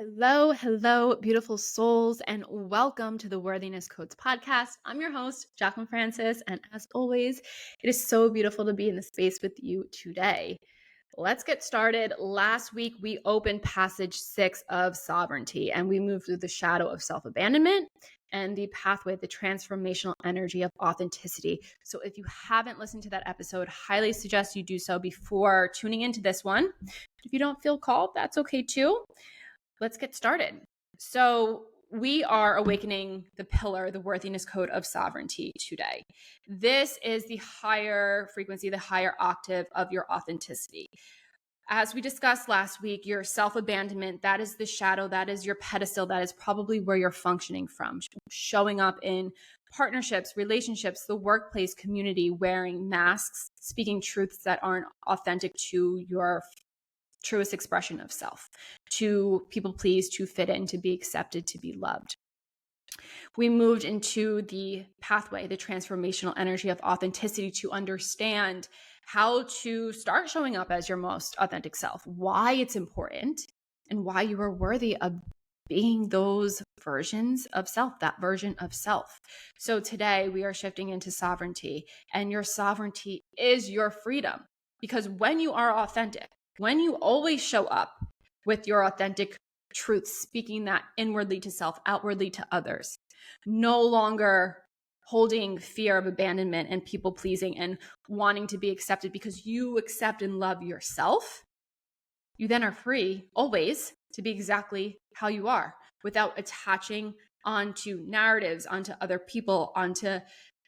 Hello, hello, beautiful souls, and welcome to the Worthiness Codes podcast. I'm your host, Jaclyn Francis, and as always, it is so beautiful to be in the space with you today. Let's get started. Last week, we opened passage 6 of sovereignty, and we moved through the shadow of self-abandonment and the pathway, the transformational energy of authenticity. So if you haven't listened to that episode, highly suggest you do so before tuning into this one. If you don't feel called, that's okay too. Let's get started. So we are awakening the pillar, the worthiness code of sovereignty today. This is the higher frequency, the higher octave of your authenticity. As we discussed last week, your self-abandonment, that is the shadow, that is your pedestal, that is probably where you're functioning from, showing up in partnerships, relationships, the workplace, community, wearing masks, speaking truths that aren't authentic to your truest expression of self, to people please, to fit in, to be accepted, to be loved. We moved into the pathway, the transformational energy of authenticity, to understand how to start showing up as your most authentic self, why it's important, and why you are worthy of being those versions of self, that version of self. So today we are shifting into sovereignty, and your sovereignty is your freedom. Because when you are authentic, when you always show up with your authentic truth, speaking that inwardly to self, outwardly to others, no longer holding fear of abandonment and people pleasing and wanting to be accepted because you accept and love yourself, you then are free always to be exactly how you are without attaching onto narratives, onto other people, onto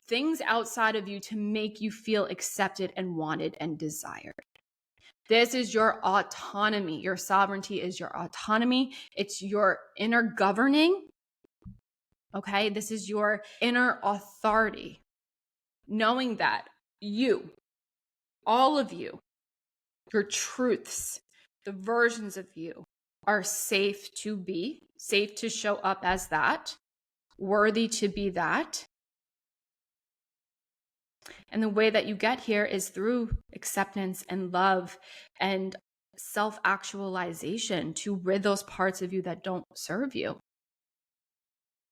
things outside of you to make you feel accepted and wanted and desired. This is your autonomy. Your sovereignty is your autonomy. It's your inner governing. Okay. This is your inner authority. Knowing that you, all of you, your truths, the versions of you are safe to be, safe to show up as that, worthy to be that. And the way that you get here is through acceptance and love and self-actualization to rid those parts of you that don't serve you.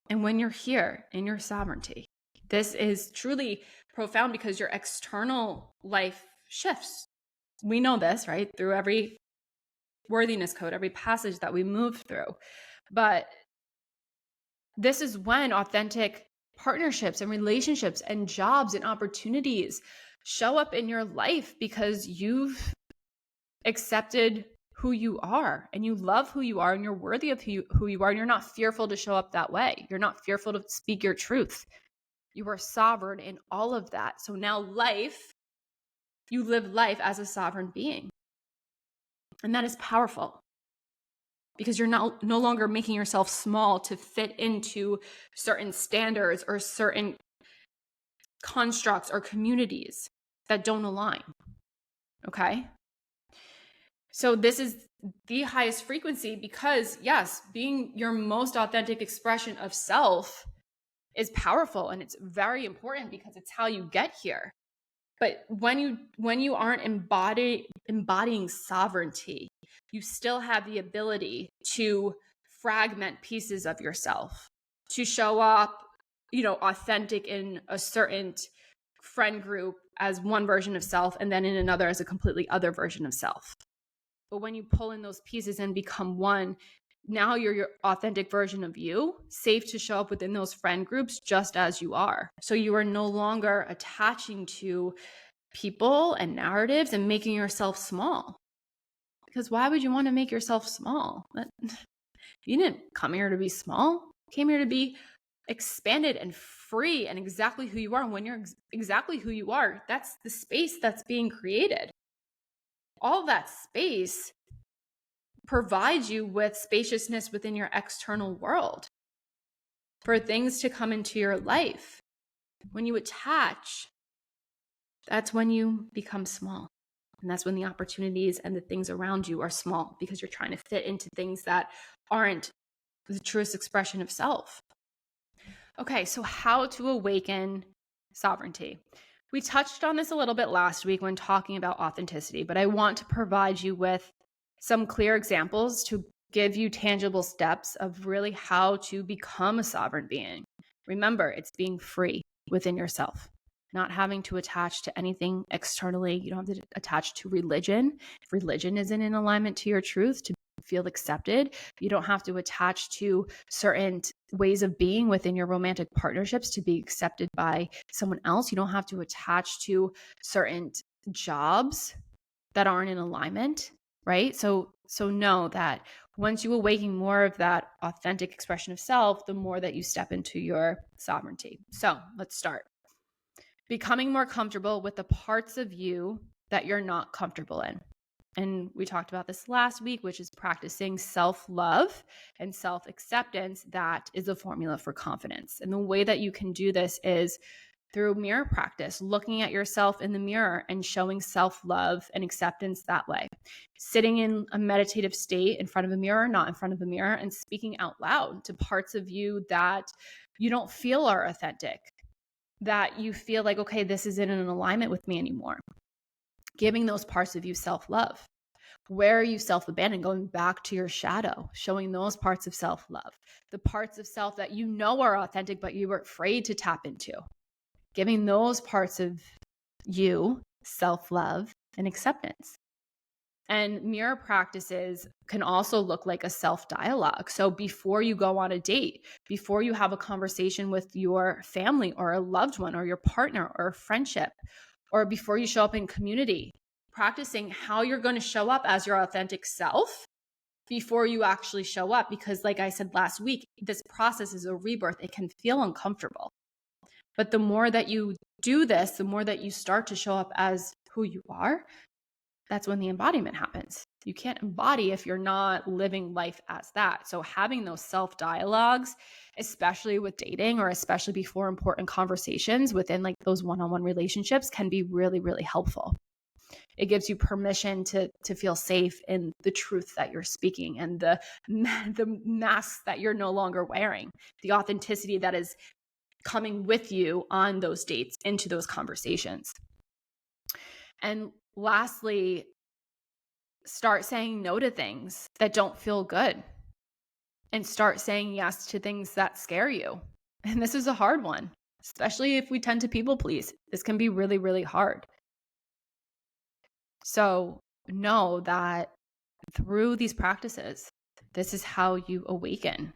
And when you're here in your sovereignty, this is truly profound because your external life shifts. We know this, right? Through every worthiness code, every passage that we move through. But this is when authentic partnerships and relationships and jobs and opportunities show up in your life because you've accepted who you are and you love who you are and you're worthy of who you are and you're not fearful to show up that way. You're not fearful to speak your truth. You are sovereign in all of that. So now you live life as a sovereign being. And that is powerful. Because you're no longer making yourself small to fit into certain standards or certain constructs or communities that don't align. Okay? So this is the highest frequency because, yes, being your most authentic expression of self is powerful and it's very important because it's how you get here. But when you aren't embodying sovereignty, you still have the ability to fragment pieces of yourself, to show up, authentic in a certain friend group as one version of self, and then in another as a completely other version of self. But when you pull in those pieces and become one, now you're your authentic version of you, safe to show up within those friend groups just as you are. So you are no longer attaching to people and narratives and making yourself small. Because why would you want to make yourself small? You didn't come here to be small. You came here to be expanded and free and exactly who you are. And when you're exactly who you are, that's the space that's being created. All that space provides you with spaciousness within your external world for things to come into your life. When you attach, that's when you become small. And that's when the opportunities and the things around you are small because you're trying to fit into things that aren't the truest expression of self. Okay, so how to awaken sovereignty. We touched on this a little bit last week when talking about authenticity, but I want to provide you with some clear examples to give you tangible steps of really how to become a sovereign being. Remember, it's being free within yourself, not having to attach to anything externally. You don't have to attach to religion. If religion isn't in alignment to your truth, to feel accepted, you don't have to attach to certain ways of being within your romantic partnerships to be accepted by someone else. You don't have to attach to certain jobs that aren't in alignment, right? So know that once you awaken more of that authentic expression of self, the more that you step into your sovereignty. So let's start. Becoming more comfortable with the parts of you that you're not comfortable in. And we talked about this last week, which is practicing self-love and self-acceptance. That is a formula for confidence. And the way that you can do this is through mirror practice, looking at yourself in the mirror and showing self-love and acceptance that way. Sitting in a meditative state in front of a mirror, not in front of a mirror, and speaking out loud to parts of you that you don't feel are authentic, that you feel like, okay, this isn't in alignment with me anymore. Giving those parts of you self-love. Where are you self-abandoned? Going back to your shadow, showing those parts of self-love, the parts of self that you know are authentic, but you were afraid to tap into. Giving those parts of you self-love and acceptance. And mirror practices can also look like a self-dialogue. So before you go on a date, before you have a conversation with your family or a loved one or your partner or a friendship, or before you show up in community, practicing how you're going to show up as your authentic self before you actually show up. Because like I said last week, this process is a rebirth. It can feel uncomfortable. But the more that you do this, the more that you start to show up as who you are, that's when the embodiment happens. You can't embody if you're not living life as that. So having those self-dialogues, especially with dating or especially before important conversations within like those one-on-one relationships, can be really, really helpful. It gives you permission to feel safe in the truth that you're speaking and the masks that you're no longer wearing, the authenticity that is coming with you on those dates into those conversations. And lastly, start saying no to things that don't feel good and start saying yes to things that scare you. And this is a hard one, especially if we tend to people please. This can be really, really hard. So know that through these practices, this is how you awaken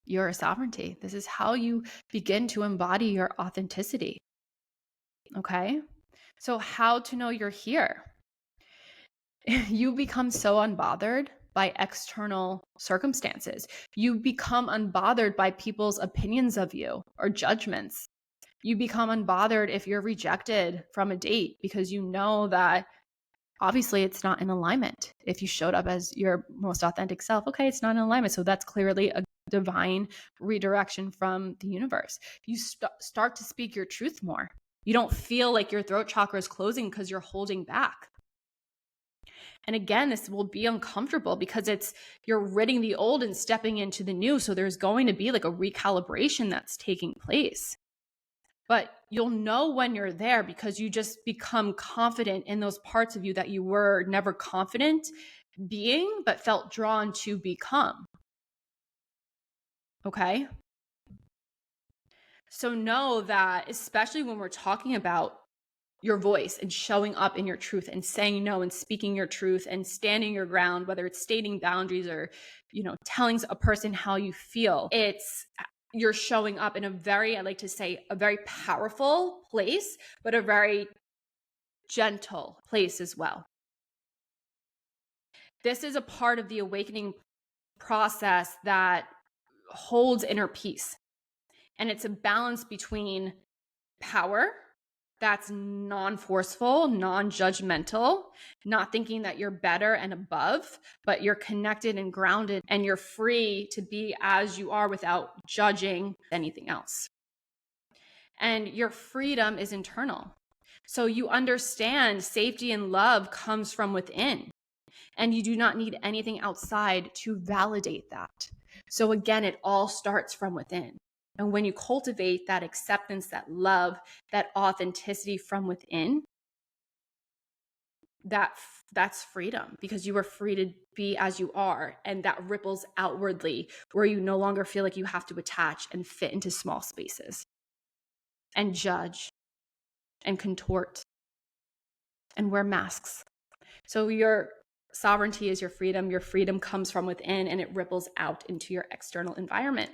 your sovereignty. This is how you begin to embody your authenticity. Okay? So how to know you're here? You become so unbothered by external circumstances. You become unbothered by people's opinions of you or judgments. You become unbothered if you're rejected from a date because you know that obviously it's not in alignment. If you showed up as your most authentic self, okay, it's not in alignment. So that's clearly a divine redirection from the universe. You start to speak your truth more. You don't feel like your throat chakra is closing because you're holding back. And again, this will be uncomfortable because you're ridding the old and stepping into the new. So there's going to be like a recalibration that's taking place. But you'll know when you're there because you just become confident in those parts of you that you were never confident being, but felt drawn to become. Okay? So know that, especially when we're talking about your voice and showing up in your truth and saying no and speaking your truth and standing your ground, whether it's stating boundaries or, telling a person how you feel, you're showing up in a very, I like to say, a very powerful place, but a very gentle place as well. This is a part of the awakening process that holds inner peace. And it's a balance between power, that's non-forceful, non-judgmental, not thinking that you're better and above, but you're connected and grounded and you're free to be as you are without judging anything else. And your freedom is internal. So you understand safety and love comes from within, and you do not need anything outside to validate that. So again, it all starts from within. And when you cultivate that acceptance, that love, that authenticity from within, that's freedom, because you were free to be as you are, and that ripples outwardly, where you no longer feel like you have to attach and fit into small spaces and judge and contort and wear masks. So your sovereignty is your freedom. Your freedom comes from within, and it ripples out into your external environment.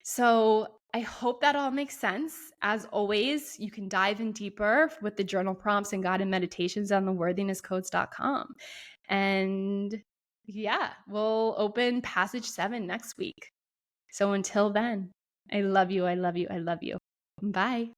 So I hope that all makes sense. As always, you can dive in deeper with the journal prompts and guided meditations on the worthinesscodes.com. And yeah, we'll open passage 7 next week. So until then, I love you. I love you. I love you. Bye.